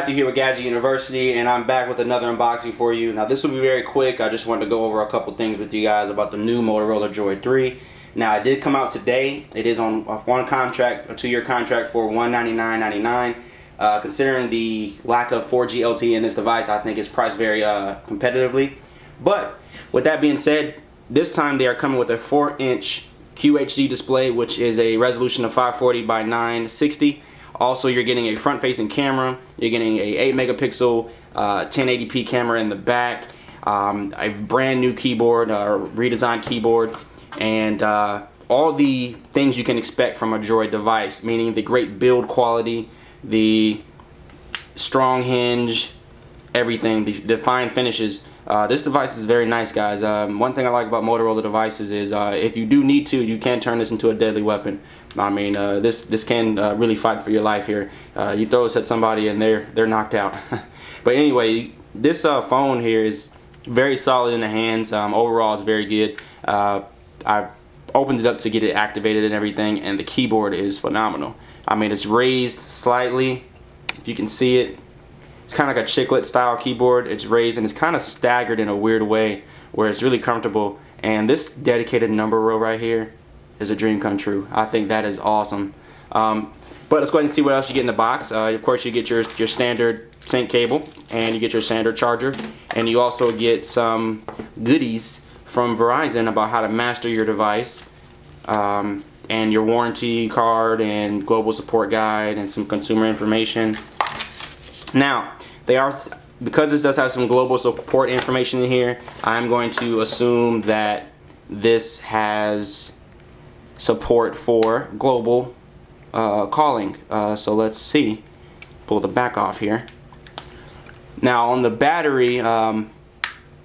Matthew here with Gadget University, and I'm back with another unboxing for you. Now this will be very quick. I just wanted to go over a couple things with you guys about the new Motorola Droid 3. Now it did come out today. It is on one contract, a 2-year contract for $199.99. Considering the lack of 4G LTE in this device, I think it's priced very competitively. But with that being said, this time they are coming with a 4-inch QHD display, which is a resolution of 540 by 960. Also, you're getting a front-facing camera. You're getting a 8 megapixel 1080p camera in the back, a brand new keyboard, redesigned keyboard, and all the things you can expect from a Droid device, meaning the great build quality, the strong hinge, everything, the fine finishes. This device is very nice, guys. One thing I like about Motorola devices is if you do need to, you can turn this into a deadly weapon. I mean, this can really fight for your life here. You throw this at somebody and they're knocked out. But anyway, this phone here is very solid in the hands. Overall, it's very good. I've opened it up to get it activated and everything, and the keyboard is phenomenal. I mean, it's raised slightly, if you can see it. It's kind of like a chiclet style keyboard. It's raised and it's kind of staggered in a weird way where it's really comfortable. And this dedicated number row right here is a dream come true. I think that is awesome. But let's go ahead and see what else you get in the box. Of course, you get your standard sync cable, and you get your standard charger, and you also get some goodies from Verizon about how to master your device, and your warranty card and global support guide and some consumer information. Now, because this does have some global support information in here, I'm going to assume that this has support for global calling. So let's see. Pull the back off here. Now on the battery, you're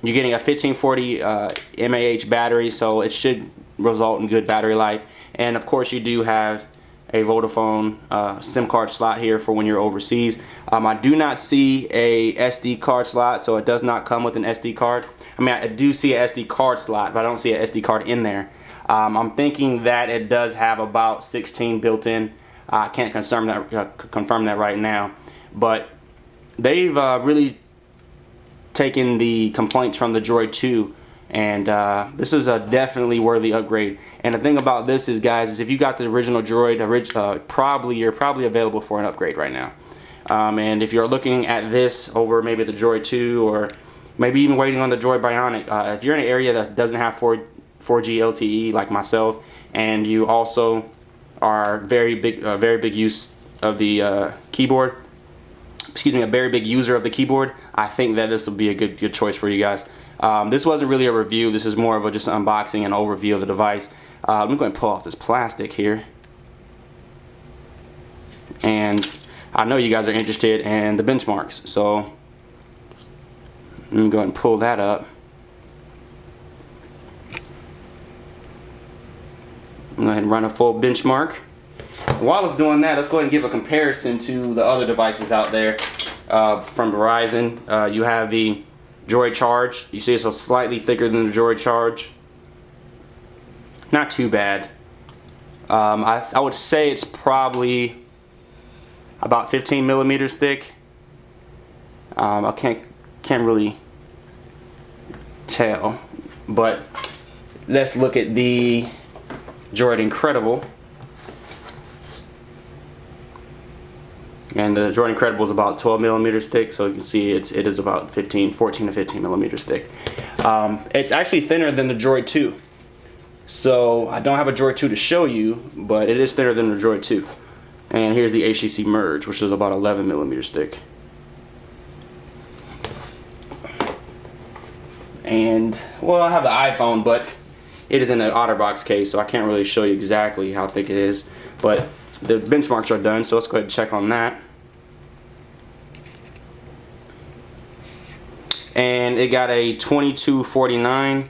getting a 1540 mAh battery, so it should result in good battery life. And of course, you do have a Vodafone SIM card slot here for when you're overseas. I do not see a SD card slot, so it does not come with an SD card. I mean, I do see a SD card slot, but I don't see a SD card in there. I'm thinking that it does have about 16 built in. I can't confirm that right now, but they've really taken the complaints from the Droid 2, and this is a definitely worthy upgrade. And the thing about this is, guys, is if you got the original Droid, you're probably available for an upgrade right now. And if you're looking at this over maybe the Droid 2, or maybe even waiting on the Droid Bionic, if you're in an area that doesn't have 4G LTE like myself, and you also are very big use of the keyboard, excuse me, a very big user of the keyboard, I think that this will be a good choice for you guys. This wasn't really a review. This is more of just an unboxing and overview of the device. I'm going to pull off this plastic here, and I know you guys are interested in the benchmarks, so let me go ahead and pull that up. Go ahead and run a full benchmark. While it's doing that, let's go ahead and give a comparison to the other devices out there from Verizon. You have the Droid Charge. You see it's slightly thicker than the Droid Charge. Not too bad. I would say it's probably about 15 millimeters thick. I can't really tell, but let's look at the Droid Incredible. And the Droid Incredible is about 12 millimeters thick, so you can see it is about 14 to 15 millimeters thick. It's actually thinner than the Droid 2. So I don't have a Droid 2 to show you, but it is thinner than the Droid 2. And here's the HTC Merge, which is about 11 millimeters thick. And, well, I have the iPhone, but it is in an OtterBox case, so I can't really show you exactly how thick it is. But the benchmarks are done, so let's go ahead and check on that. And it got a 2249.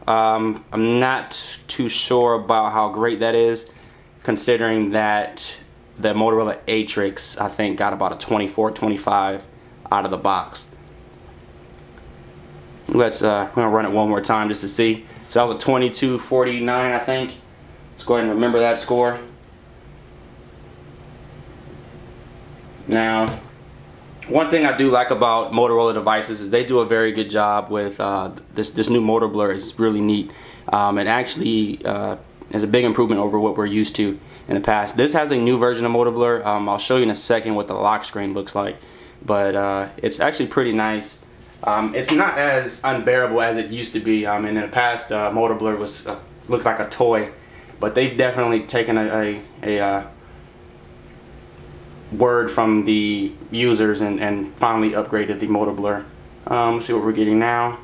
I'm not too sure about how great that is, considering that the Motorola Atrix, I think, got about a 2425 out of the box. Let's we're gonna run it one more time just to see. So that was a 2249, I think. Let's go ahead and remember that score. Now, One thing I do like about Motorola devices is they do a very good job with this new motor blur. Is really neat. It actually is a big improvement over what we're used to in the past. This has a new version of motor blur. I'll show you in a second what the lock screen looks like, but it's actually pretty nice. It's not as unbearable as it used to be. In the past, motor blur was looks like a toy, but they've definitely taken a word from the users and finally upgraded the motor blur. Let's see what we're getting now,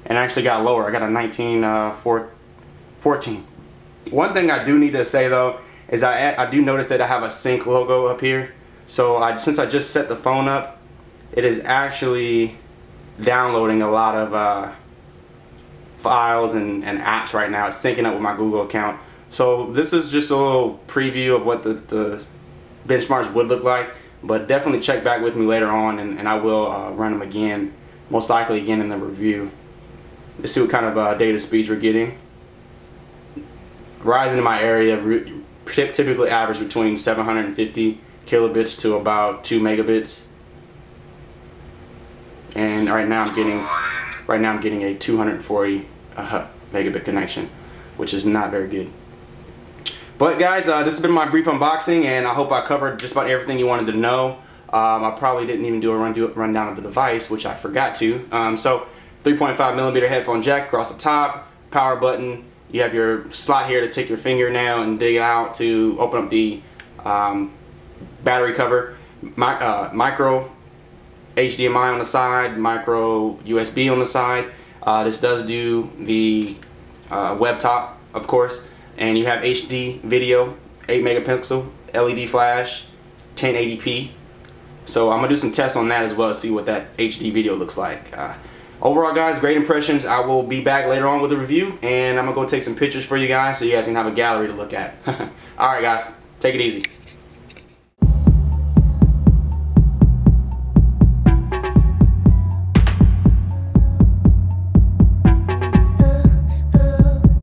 and actually got lower. I got a 14. One thing I do need to say though is I do notice that I have a sync logo up here. So since I just set the phone up, it is actually downloading a lot of files and apps right now. It's syncing up with my Google account. So this is just a little preview of what the benchmarks would look like, but definitely check back with me later on, and I will run them again, most likely again in the review. Let's see what kind of data speeds we're getting. Verizon in my area typically average between 750 kilobits to about 2 megabits, and right now I'm getting a 240 megabit connection, which is not very good. But guys, this has been my brief unboxing, and I hope I covered just about everything you wanted to know. I probably didn't even do a rundown of the device, which I forgot to. So 3.5mm headphone jack across the top, power button. You have your slot here to take your fingernail and dig out to open up the battery cover. Micro HDMI on the side, micro USB on the side. This does do the web top, of course. And you have HD video, 8 megapixel, LED flash, 1080p. So I'm gonna do some tests on that as well to see what that HD video looks like. Overall, guys, great impressions. I will be back later on with a review, and I'm gonna go take some pictures for you guys so you guys can have a gallery to look at. Alright guys, take it easy.